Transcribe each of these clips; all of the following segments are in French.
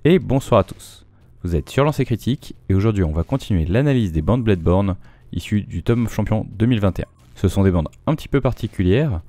Et bonsoir à tous, vous êtes sur Lancer Critique et aujourd'hui on va continuer l'analyse des bandes Bloodborne issues du Tome of Champions 2021. Ce sont des bandes un petit peu particulières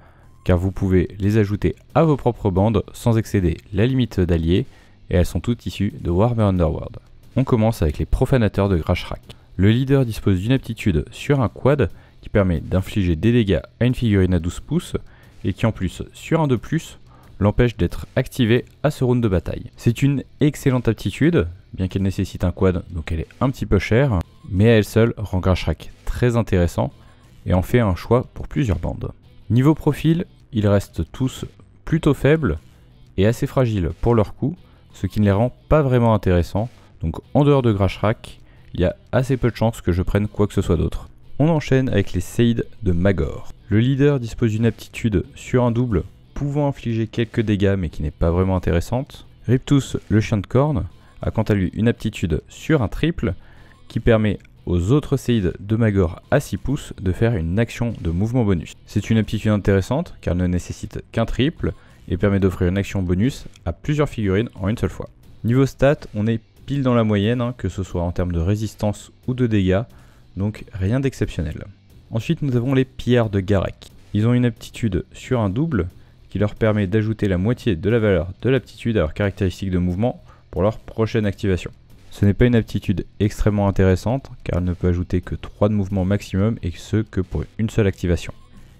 car vous pouvez les ajouter à vos propres bandes sans excéder la limite d'alliés et elles sont toutes issues de Warhammer Underworld. On commence avec les profanateurs de Grashrak. Le leader dispose d'une aptitude sur un quad qui permet d'infliger des dégâts à une figurine à 12 pouces et qui en plus sur un de plus l'empêche d'être activé à ce round de bataille. C'est une excellente aptitude, bien qu'elle nécessite un quad, donc elle est un petit peu chère, mais à elle seule rend Grashrak très intéressant et en fait un choix pour plusieurs bandes. Niveau profil, ils restent tous plutôt faibles et assez fragiles pour leur coup, ce qui ne les rend pas vraiment intéressants, donc en dehors de Grashrak, il y a assez peu de chances que je prenne quoi que ce soit d'autre. On enchaîne avec les Seid de Magor. Le leader dispose d'une aptitude sur un double pouvant infliger quelques dégâts mais qui n'est pas vraiment intéressante. Riptus, le chien de corne, a quant à lui une aptitude sur un triple qui permet aux autres Seid de Magor à 6 pouces de faire une action de mouvement bonus. C'est une aptitude intéressante car elle ne nécessite qu'un triple et permet d'offrir une action bonus à plusieurs figurines en une seule fois. Niveau stats, on est pile dans la moyenne, que ce soit en termes de résistance ou de dégâts, donc rien d'exceptionnel. Ensuite nous avons les pierres de Garek. Ils ont une aptitude sur un double qui leur permet d'ajouter la moitié de la valeur de l'aptitude à leurs caractéristiques de mouvement pour leur prochaine activation. Ce n'est pas une aptitude extrêmement intéressante car elle ne peut ajouter que 3 de mouvement maximum et ce que pour une seule activation.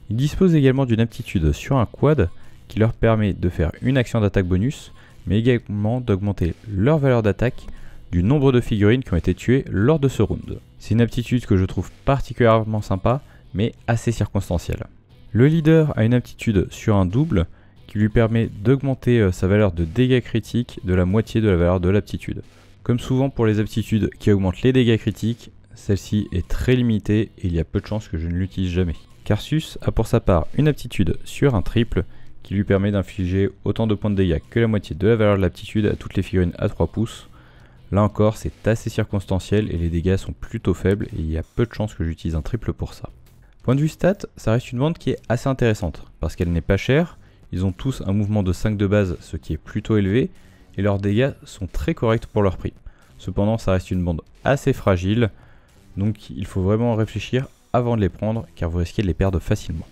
Ils disposent également d'une aptitude sur un quad qui leur permet de faire une action d'attaque bonus mais également d'augmenter leur valeur d'attaque du nombre de figurines qui ont été tuées lors de ce round. C'est une aptitude que je trouve particulièrement sympa mais assez circonstancielle. Le leader a une aptitude sur un double qui lui permet d'augmenter sa valeur de dégâts critiques de la moitié de la valeur de l'aptitude. Comme souvent pour les aptitudes qui augmentent les dégâts critiques, celle-ci est très limitée et il y a peu de chances que je ne l'utilise jamais. Karsus a pour sa part une aptitude sur un triple qui lui permet d'infliger autant de points de dégâts que la moitié de la valeur de l'aptitude à toutes les figurines à 3 pouces. Là encore c'est assez circonstanciel et les dégâts sont plutôt faibles et il y a peu de chances que j'utilise un triple pour ça. Point de vue stats, ça reste une bande qui est assez intéressante, parce qu'elle n'est pas chère, ils ont tous un mouvement de 5 de base, ce qui est plutôt élevé, et leurs dégâts sont très corrects pour leur prix. Cependant, ça reste une bande assez fragile, donc il faut vraiment réfléchir avant de les prendre, car vous risquez de les perdre facilement.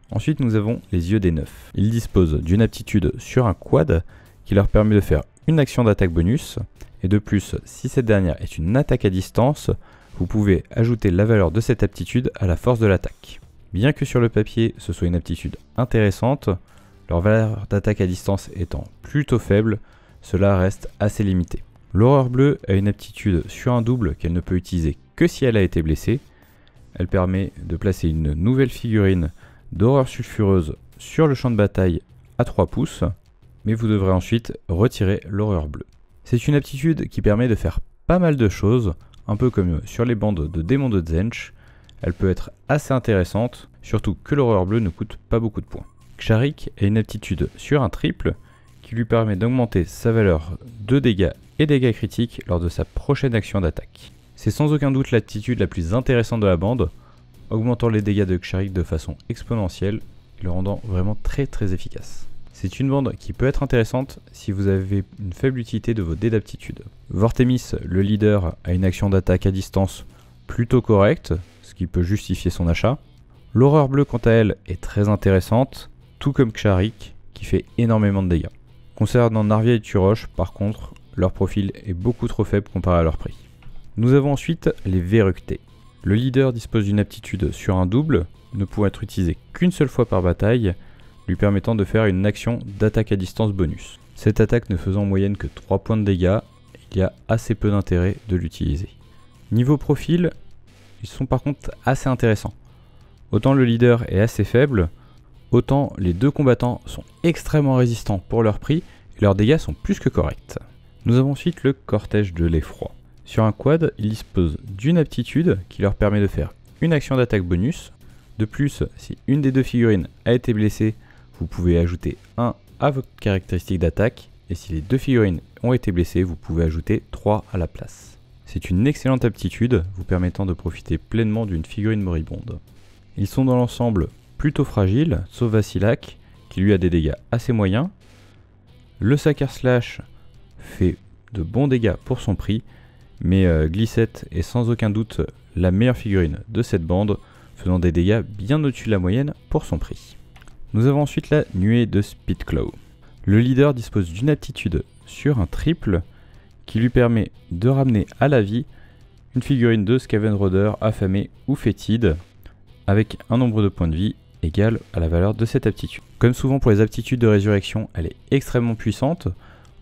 Ensuite, nous avons les yeux des neufs. Ils disposent d'une aptitude sur un quad, qui leur permet de faire une action d'attaque bonus, et de plus, si cette dernière est une attaque à distance, vous pouvez ajouter la valeur de cette aptitude à la force de l'attaque. Bien que sur le papier ce soit une aptitude intéressante, leur valeur d'attaque à distance étant plutôt faible, cela reste assez limité. L'horreur bleue a une aptitude sur un double qu'elle ne peut utiliser que si elle a été blessée. Elle permet de placer une nouvelle figurine d'horreur sulfureuse sur le champ de bataille à 3 pouces, mais vous devrez ensuite retirer l'horreur bleue. C'est une aptitude qui permet de faire pas mal de choses. Un peu comme sur les bandes de démons de Tzeentch, elle peut être assez intéressante, surtout que l'horreur bleue ne coûte pas beaucoup de points. Ksharik a une aptitude sur un triple qui lui permet d'augmenter sa valeur de dégâts et dégâts critiques lors de sa prochaine action d'attaque. C'est sans aucun doute l'aptitude la plus intéressante de la bande, augmentant les dégâts de Ksharik de façon exponentielle, le rendant vraiment très efficace. C'est une bande qui peut être intéressante si vous avez une faible utilité de vos dés d'aptitude. Vortemis, le leader, a une action d'attaque à distance plutôt correcte, ce qui peut justifier son achat. L'horreur bleue quant à elle est très intéressante, tout comme Ksharik, qui fait énormément de dégâts. Concernant Narvia et Turosh, par contre, leur profil est beaucoup trop faible comparé à leur prix. Nous avons ensuite les Verructés. Le leader dispose d'une aptitude sur un double, ne pouvant être utilisé qu'une seule fois par bataille, lui permettant de faire une action d'attaque à distance bonus. Cette attaque ne faisant en moyenne que 3 points de dégâts, il y a assez peu d'intérêt de l'utiliser. Niveau profil, ils sont par contre assez intéressants. Autant le leader est assez faible, autant les deux combattants sont extrêmement résistants pour leur prix et leurs dégâts sont plus que corrects. Nous avons ensuite le cortège de l'effroi. Sur un quad, ils disposent d'une aptitude qui leur permet de faire une action d'attaque bonus. De plus, si une des deux figurines a été blessée, vous pouvez ajouter 1 à votre caractéristique d'attaque, et si les deux figurines ont été blessées, vous pouvez ajouter 3 à la place. C'est une excellente aptitude, vous permettant de profiter pleinement d'une figurine moribonde. Ils sont dans l'ensemble plutôt fragiles, sauf Vassilak, qui lui a des dégâts assez moyens. Le Sakar Slash fait de bons dégâts pour son prix, mais Glisset est sans aucun doute la meilleure figurine de cette bande, faisant des dégâts bien au-dessus de la moyenne pour son prix. Nous avons ensuite la nuée de Speedclaw. Le leader dispose d'une aptitude sur un triple qui lui permet de ramener à la vie une figurine de Skaven Raider affamé ou fétide avec un nombre de points de vie égal à la valeur de cette aptitude. Comme souvent pour les aptitudes de résurrection, elle est extrêmement puissante,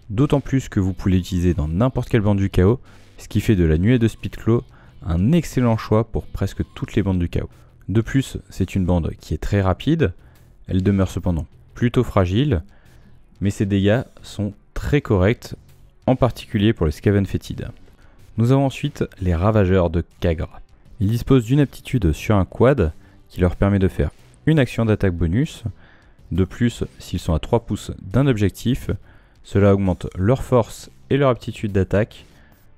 d'autant plus que vous pouvez l'utiliser dans n'importe quelle bande du chaos, ce qui fait de la nuée de Speedclaw un excellent choix pour presque toutes les bandes du chaos. De plus, c'est une bande qui est très rapide, elle demeure cependant plutôt fragile, mais ses dégâts sont très corrects, en particulier pour les Skaven fétides. Nous avons ensuite les Ravageurs de Khagra. Ils disposent d'une aptitude sur un quad qui leur permet de faire une action d'attaque bonus. De plus, s'ils sont à 3 pouces d'un objectif, cela augmente leur force et leur aptitude d'attaque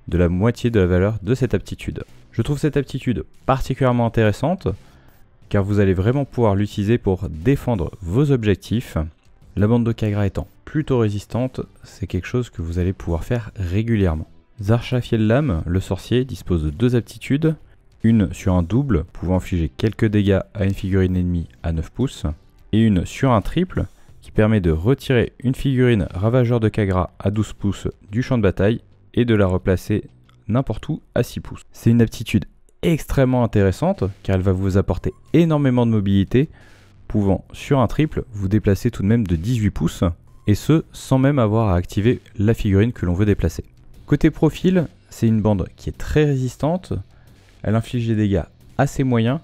de la moitié de la valeur de cette aptitude. Je trouve cette aptitude particulièrement intéressante car vous allez vraiment pouvoir l'utiliser pour défendre vos objectifs. La bande de Khagra étant plutôt résistante, c'est quelque chose que vous allez pouvoir faire régulièrement. Zarsha Fiellam, le sorcier, dispose de 2 aptitudes, une sur un double pouvant infliger quelques dégâts à une figurine ennemie à 9 pouces, et une sur un triple qui permet de retirer une figurine Ravageur de Khagra à 12 pouces du champ de bataille et de la replacer n'importe où à 6 pouces. C'est une aptitude extrêmement intéressante car elle va vous apporter énormément de mobilité, pouvant sur un triple vous déplacer tout de même de 18 pouces, et ce sans même avoir à activer la figurine que l'on veut déplacer. Côté profil, c'est une bande qui est très résistante, elle inflige des dégâts assez moyens,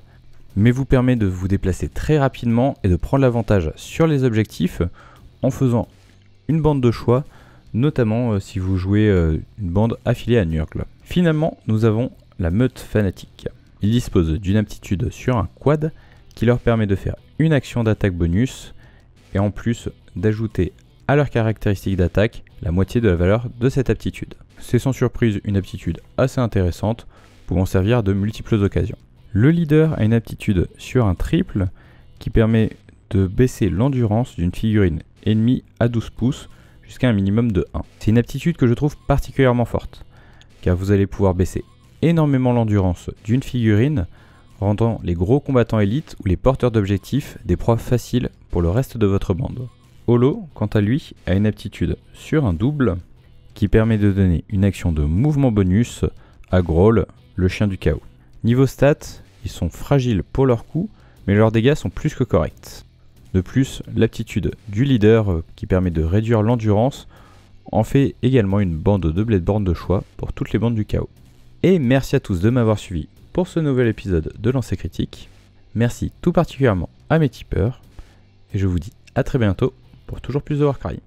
mais vous permet de vous déplacer très rapidement et de prendre l'avantage sur les objectifs en faisant une bande de choix, notamment si vous jouez une bande affiliée à Nurgle. Finalement, nous avons la meute fanatique. Ils disposent d'une aptitude sur un quad qui leur permet de faire une action d'attaque bonus et en plus d'ajouter à leurs caractéristiques d'attaque la moitié de la valeur de cette aptitude. C'est sans surprise une aptitude assez intéressante pouvant servir de multiples occasions. Le leader a une aptitude sur un triple qui permet de baisser l'endurance d'une figurine ennemie à 12 pouces jusqu'à un minimum de 1. C'est une aptitude que je trouve particulièrement forte car vous allez pouvoir baisser énormément l'endurance d'une figurine, rendant les gros combattants élites ou les porteurs d'objectifs des proies faciles pour le reste de votre bande. Holo, quant à lui, a une aptitude sur un double qui permet de donner une action de mouvement bonus à Groll, le chien du chaos. Niveau stats, ils sont fragiles pour leur coup, mais leurs dégâts sont plus que corrects. De plus, l'aptitude du leader qui permet de réduire l'endurance en fait également une bande de Bladeborn de choix pour toutes les bandes du chaos. Et merci à tous de m'avoir suivi pour ce nouvel épisode de Lancer Critique. Merci tout particulièrement à mes tipeurs, et je vous dis à très bientôt pour toujours plus de Warcry.